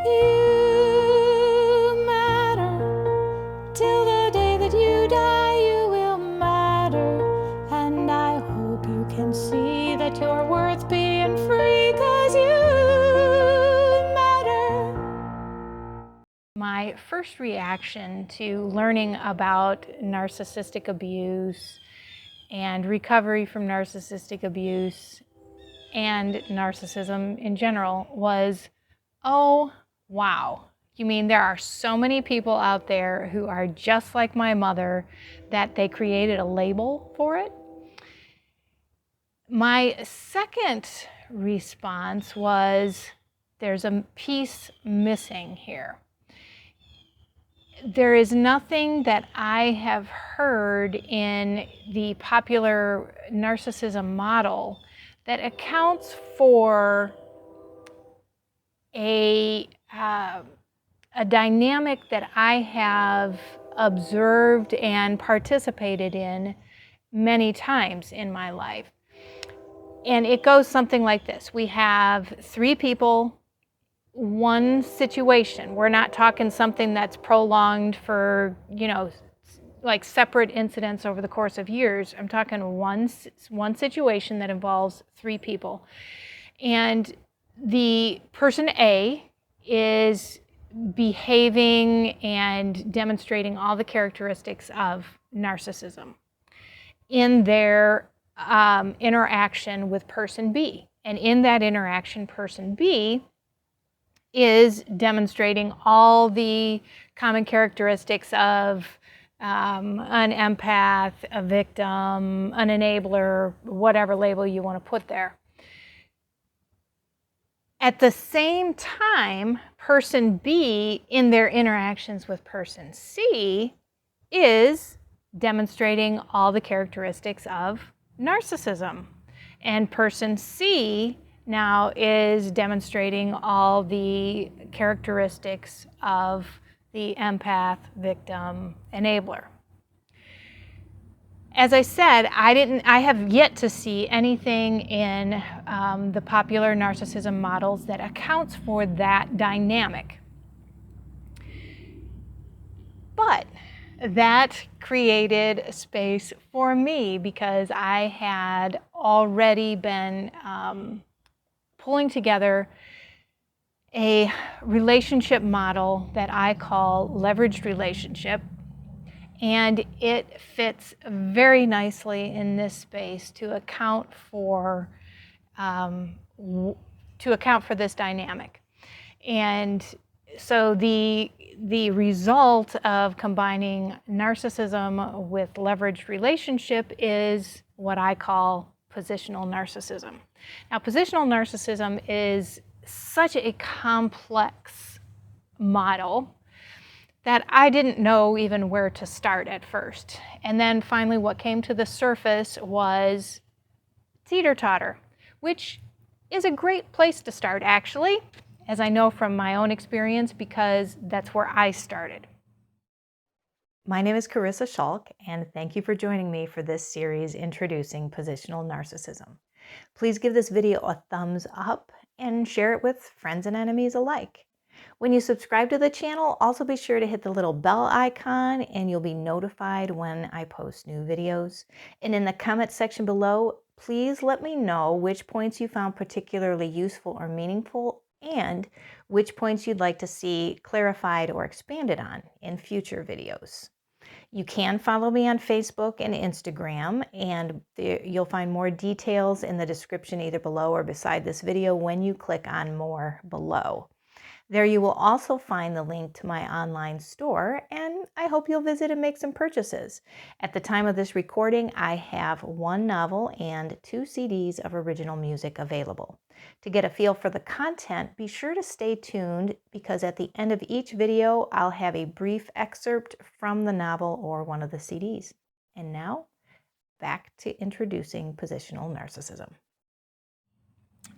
You matter. Till the day that you die, you will matter. And I hope you can see that you're worth being free, 'cause you matter. My first reaction to learning about narcissistic abuse and recovery from narcissistic abuse and narcissism in general was, oh, wow. You mean there are so many people out there who are just like my mother that they created a label for it? My second response was, there's a piece missing here. There is nothing that I have heard in the popular narcissism model that accounts for a dynamic that I have observed and participated in many times in my life. And it goes something like this. We have three people, one situation. We're not talking something that's prolonged for, like separate incidents over the course of years. I'm talking one situation that involves three people. And the person A is behaving and demonstrating all the characteristics of narcissism in their interaction with person B. And in that interaction, person B is demonstrating all the common characteristics of an empath, a victim, an enabler, whatever label you want to put there. At the same time, person B, in their interactions with person C, is demonstrating all the characteristics of narcissism. And person C now is demonstrating all the characteristics of the empath, victim, enabler. As I said, I have yet to see anything in the popular narcissism models that accounts for that dynamic. But that created a space for me because I had already been pulling together a relationship model that I call leveraged relationship. And it fits very nicely in this space to account for this dynamic. And so the result of combining narcissism with leveraged relationship is what I call positional narcissism. Now, positional narcissism is such a complex model that I didn't know even where to start at first. And then finally what came to the surface was Teeter-Totter, which is a great place to start actually, as I know from my own experience, because that's where I started. My name is Carissa Schulk, and thank you for joining me for this series introducing positional narcissism. Please give this video a thumbs up and share it with friends and enemies alike. When you subscribe to the channel, also be sure to hit the little bell icon and you'll be notified when I post new videos. And in the comment section below, please let me know which points you found particularly useful or meaningful and which points you'd like to see clarified or expanded on in future videos. You can follow me on Facebook and Instagram, and you'll find more details in the description either below or beside this video when you click on more below. There you will also find the link to my online store, and I hope you'll visit and make some purchases. At the time of this recording, I have 1 novel and 2 CDs of original music available. To get a feel for the content, be sure to stay tuned because at the end of each video, I'll have a brief excerpt from the novel or one of the CDs. And now, back to introducing positional narcissism.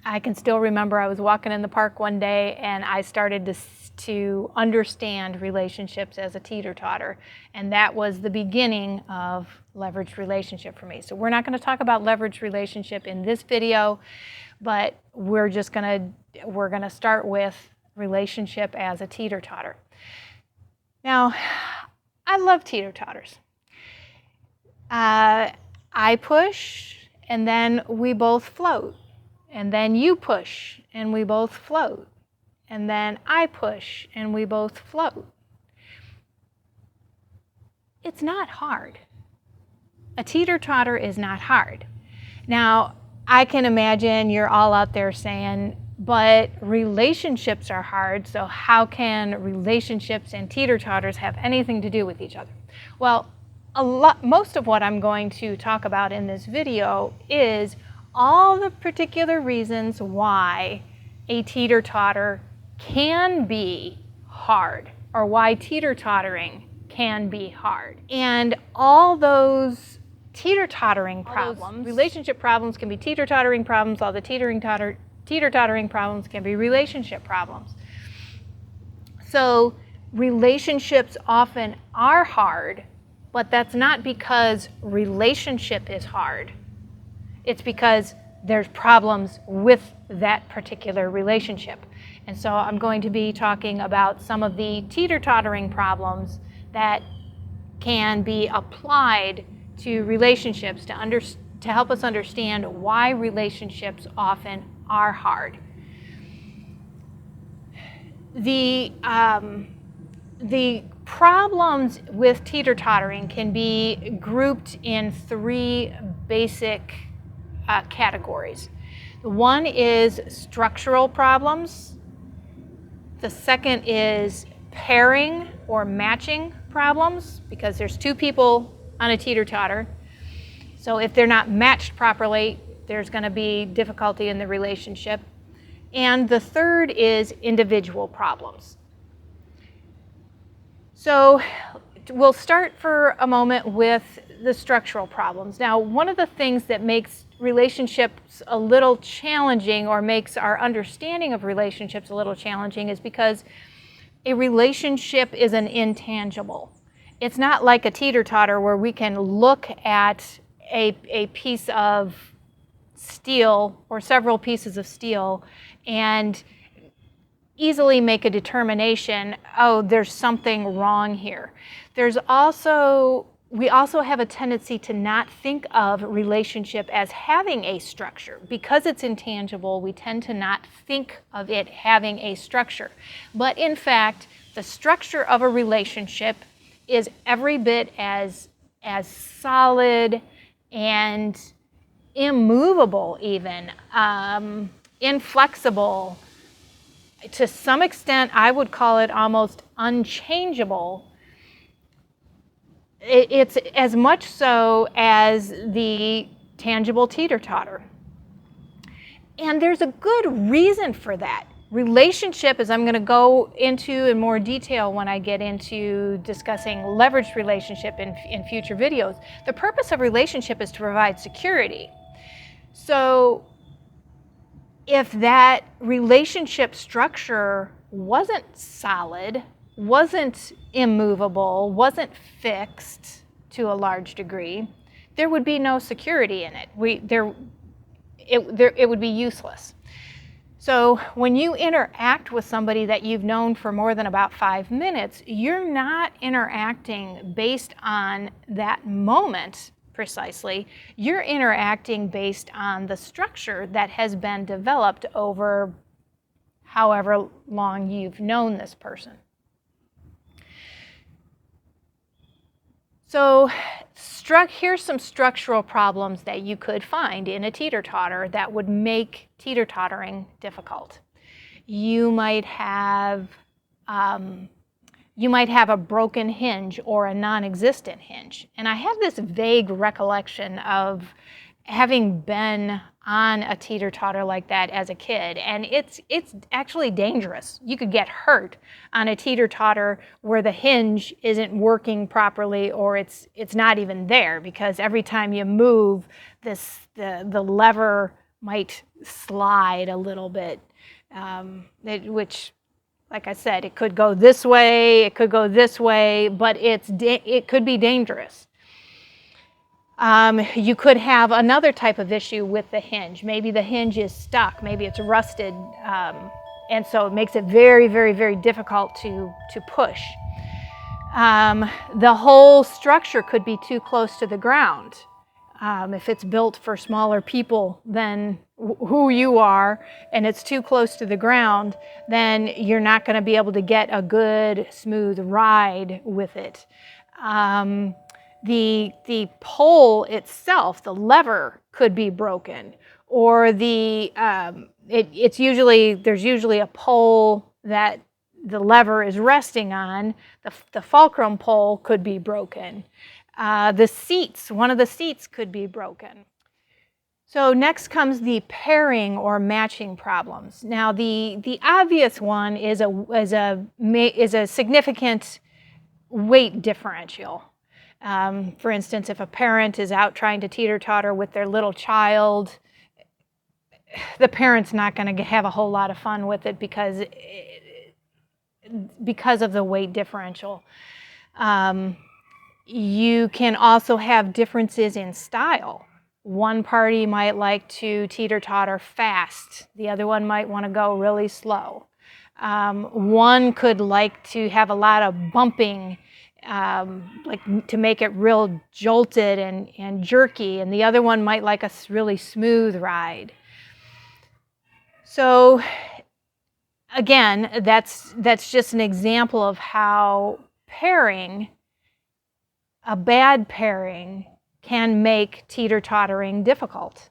I can still remember I was walking in the park one day and I started to understand relationships as a teeter-totter, and that was the beginning of leveraged relationship for me. So we're not going to talk about leveraged relationship in this video, but we're going to start with relationship as a teeter-totter. Now, I love teeter-totters. I push, and then we both float. And then you push, and we both float. And then I push, and we both float. It's not hard. A teeter-totter is not hard. Now, I can imagine you're all out there saying, but relationships are hard, so how can relationships and teeter-totters have anything to do with each other? Well, most of what I'm going to talk about in this video is all the particular reasons why a teeter-totter can be hard, or why teeter-tottering can be hard. And all those teeter-tottering problems, relationship problems can be teeter-tottering problems, all the teeter-tottering problems can be relationship problems. So relationships often are hard, but that's not because relationship is hard. It's because there's problems with that particular relationship. And so I'm going to be talking about some of the teeter-tottering problems that can be applied to relationships to help us understand why relationships often are hard. The problems with teeter-tottering can be grouped in three basic categories. One is structural problems. The second is pairing or matching problems, because there's two people on a teeter-totter. So if they're not matched properly, there's going to be difficulty in the relationship. And the third is individual problems. So we'll start for a moment with the structural problems. Now, one of the things that makes relationships a little challenging, or makes our understanding of relationships a little challenging, is because a relationship is an intangible. It's not like a teeter-totter where we can look at a piece of steel or several pieces of steel and easily make a determination, oh, there's something wrong here. We also have a tendency to not think of relationship as having a structure. Because it's intangible, we tend to not think of it having a structure. But in fact, the structure of a relationship is every bit as solid and immovable even, inflexible. To some extent, I would call it almost unchangeable. It's as much so as the tangible teeter-totter. And there's a good reason for that. Relationship, as I'm going to go into in more detail when I get into discussing leveraged relationship in future videos, the purpose of relationship is to provide security. So if that relationship structure wasn't solid, wasn't immovable, wasn't fixed to a large degree, there would be no security in it. It would be useless. So when you interact with somebody that you've known for more than about 5 minutes, you're not interacting based on that moment precisely. You're interacting based on the structure that has been developed over however long you've known this person. So here's some structural problems that you could find in a teeter-totter that would make teeter-tottering difficult. You might have a broken hinge or a non-existent hinge. And I have this vague recollection of having been on a teeter-totter like that as a kid, and it's actually dangerous. You could get hurt on a teeter-totter where the hinge isn't working properly, or it's not even there, because every time you move, the lever might slide a little bit, which, like I said, it could go this way, it could go this way, but it could be dangerous. You could have another type of issue with the hinge. Maybe the hinge is stuck. Maybe it's rusted and so it makes it very, very, very difficult to push. The whole structure could be too close to the ground. If it's built for smaller people than who you are, and it's too close to the ground, then you're not going to be able to get a good, smooth ride with it. The pole itself, the lever, could be broken, or there's usually a pole that the lever is resting on. The fulcrum pole could be broken. One of the seats could be broken. So next comes the pairing or matching problems. Now the obvious one is a significant weight differential. For instance, if a parent is out trying to teeter-totter with their little child, the parent's not going to have a whole lot of fun with it because of the weight differential. You can also have differences in style. One party might like to teeter-totter fast. The other one might want to go really slow. One could like to have a lot of bumping, like to make it real jolted and jerky, and the other one might like a really smooth ride. So again, that's just an example of how a bad pairing, can make teeter-tottering difficult.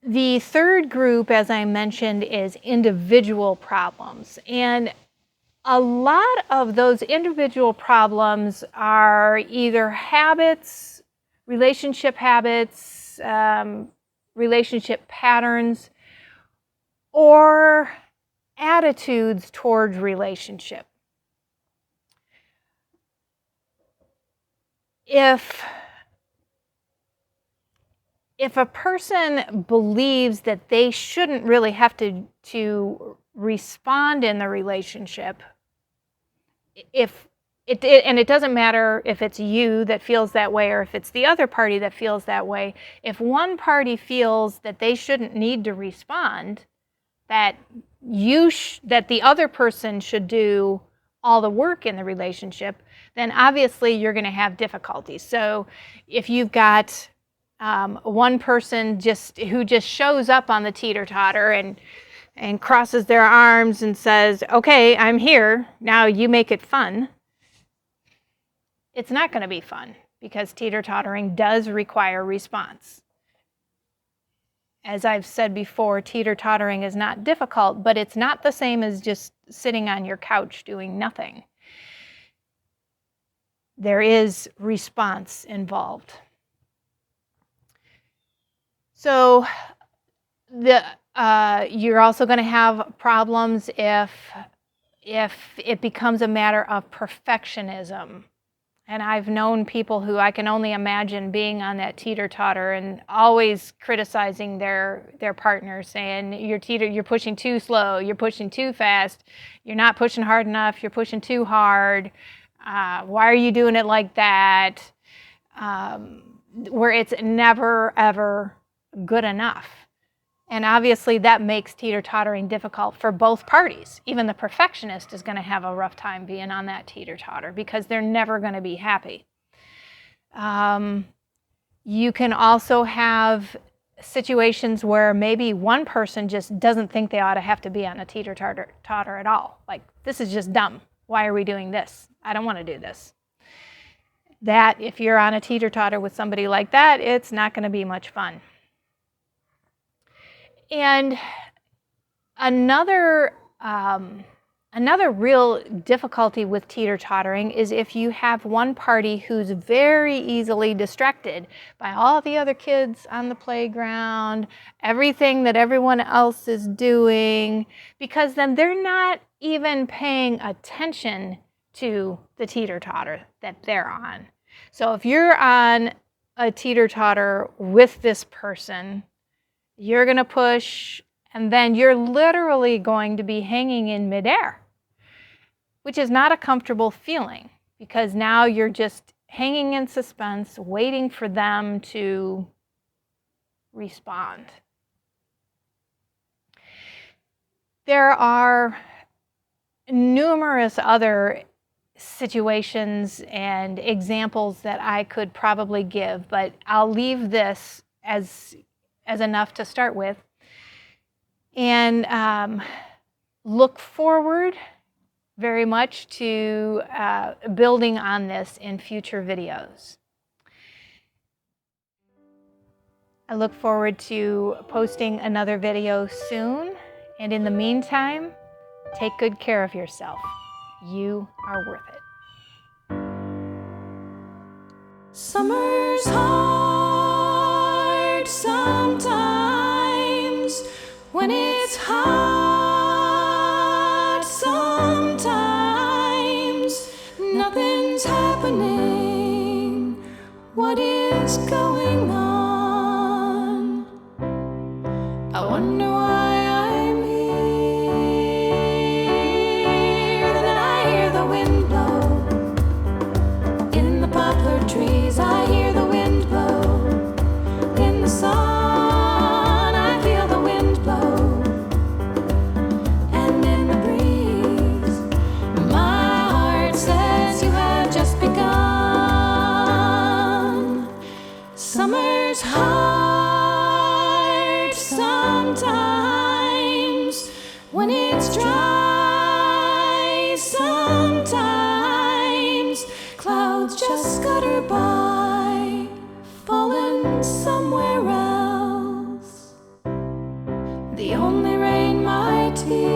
The third group, as I mentioned, is individual problems. And a lot of those individual problems are either habits, relationship patterns, or attitudes towards relationship. If a person believes that they shouldn't really have to respond in the relationship, and it doesn't matter if it's you that feels that way or if it's the other party that feels that way, if one party feels that they shouldn't need to respond, that the other person should do all the work in the relationship, then obviously you're going to have difficulties. So if you've got one person who just shows up on the teeter-totter and crosses their arms and says, okay, I'm here, now you make it fun, it's not going to be fun, because teeter-tottering does require response. As I've said before, teeter-tottering is not difficult, but it's not the same as just sitting on your couch doing nothing. There is response involved. So you're also going to have problems if it becomes a matter of perfectionism. And I've known people who I can only imagine being on that teeter-totter and always criticizing their partner, saying, you're pushing too slow, you're pushing too fast, you're not pushing hard enough, you're pushing too hard, why are you doing it like that? Where it's never, ever good enough. And obviously that makes teeter-tottering difficult for both parties. Even the perfectionist is going to have a rough time being on that teeter-totter because they're never going to be happy. You can also have situations where maybe one person just doesn't think they ought to have to be on a teeter-totter at all. Like, this is just dumb. Why are we doing this? I don't want to do this. That, if you're on a teeter-totter with somebody like that, it's not going to be much fun. And another real difficulty with teeter-tottering is if you have one party who's very easily distracted by all the other kids on the playground, everything that everyone else is doing, because then they're not even paying attention to the teeter-totter that they're on. So if you're on a teeter-totter with this person, you're going to push, and then you're literally going to be hanging in midair, which is not a comfortable feeling, because now you're just hanging in suspense, waiting for them to respond. There are numerous other situations and examples that I could probably give, but I'll leave this as enough to start with, and look forward very much to building on this in future videos. I look forward to posting another video soon, and in the meantime, take good care of yourself. You are worth it. Summer's hard sometimes when it's hot. Sometimes nothing's happening. What is going on? I wonder why I'm here. Then I hear the wind blow in the poplar trees. I hear the wind blow in the sun. I feel the wind blow, and in the breeze my heart says you have just begun. Summer's hard sometimes when it's dry. Sometimes clouds just scutter by, falling somewhere else. The only rain my tears